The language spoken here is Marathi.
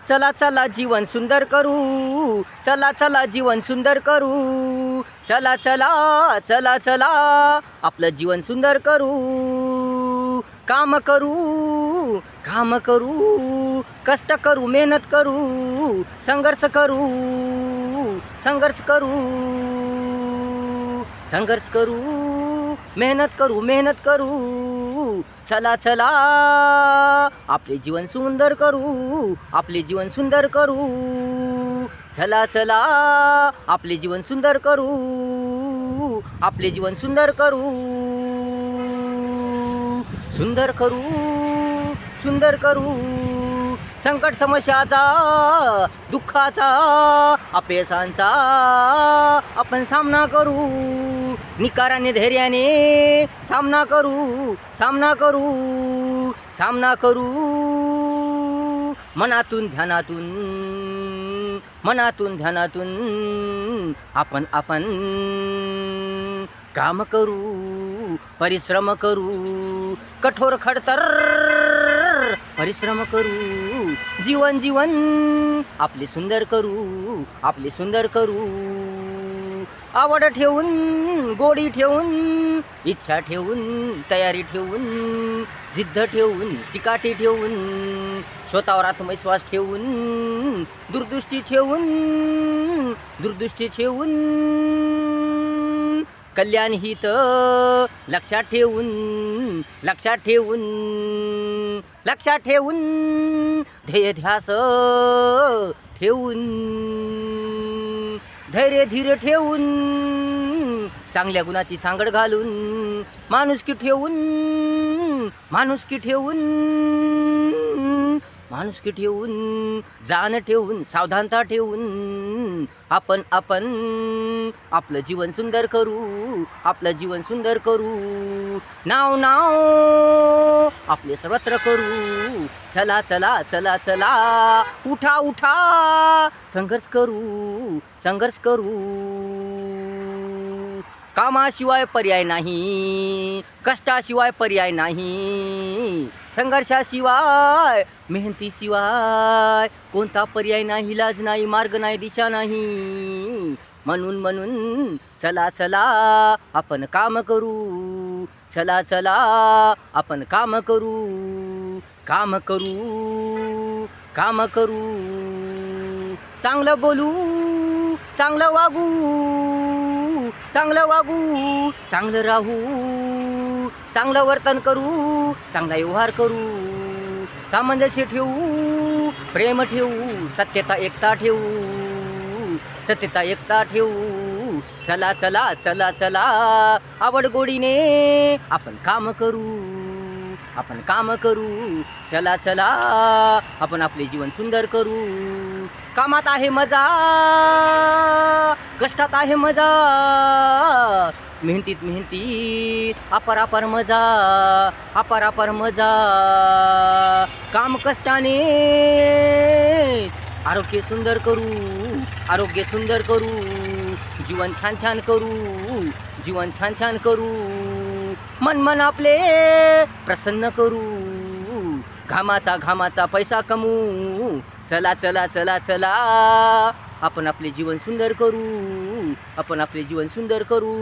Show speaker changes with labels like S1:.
S1: चला चला जीवन सुंदर करू, चला चला जीवन सुंदर करू, चला चला चला चला आपलं जीवन सुंदर करू. काम करू, काम करू, कष्ट करू, मेहनत करू, संघर्ष करू, संघर्ष करू, संघर्ष करू, मेहनत करू, मेहनत करू. चला चला आपले जीवन सुंदर करू, आपले जीवन सुंदर करू. चला चला आपले जीवन सुंदर करू, आपले जीवन सुंदर करू, सुंदर करू, सुंदर करू. संकट समस्याचा, दुःखाचा, अपयशांचा आपण सामना करू. निकाराने धैर्याने सामना करू, सामना करू, सामना करू. मनातून ध्यानातून, मनातून ध्यानातून आपण आपण काम करू, परिश्रम करू, कठोर खडतर परिश्रम करू. जीवन जीवन आपले सुंदर करू, आपले सुंदर करू. आवड ठेवून, गोडी ठेवून, इच्छा ठेवून, तयारी ठेवून, जिद्द ठेवून, चिकाटी ठेवून, स्वतःवर आत्मविश्वास ठेवून, दूरदृष्टी ठेवून, दूरदृष्टी ठेवून, कल्याण हित लक्षात ठेवून, लक्षात ठेवून, लक्षात ठेवून, ध्येय ध्यास ठेवून, धैर्य धीर ठेवून, चांगल्या गुणाची सांगड घालून, माणुसकी ठेवून, माणुसकी ठेवून, माणुसकी ठेवून, जाण ठेवून, सावधानता ठेवून आपण आपण आपलं जीवन सुंदर करू, आपलं जीवन सुंदर करू. नाव नाव आपले सर्वत्र करू. चला चला चला चला उठा उठा, संघर्ष करू, संघर्ष करू. कामाशिवाय पर्याय नाही, कष्टाशिवाय पर्याय नाही, संघर्षाशिवाय, मेहनतीशिवाय कोणता पर्याय नाही, इलाज नाही, मार्ग नाही, दिशा नाही. म्हणून म्हणून चला चला आपण काम करू, चला चला आपण काम करू, काम करू, काम करू. चांगलं बोलू, चांगलं वागू, चांगलं वागू, चांगलं राहू, चांगलं वर्तन करू, चांगला व्यवहार करू, सामंजस्य ठेवू, प्रेम ठेवू, सत्यता एकता ठेवू, सत्यता एकता ठेवू. चला चला चला चला आवड गोडीने आपण काम करू, आपण काम करू. चला चला आपण आपले जीवन सुंदर करू. कामात आहे मजा, कष्टात आहे मजा, मेहनतीत मेहनतीत अपार अपार मजा, अपार अपार मजा. काम कष्टाने आरोग्य सुंदर करू, आरोग्य सुंदर करू. जीवन छान छान करू, जीवन छान छान करू. मन मन आपले प्रसन्न करू, घामाचा घामाचा पैसा कमवू. चला चला चला चला आपण आपले जीवन सुंदर करू, आपण आपले जीवन सुंदर करू.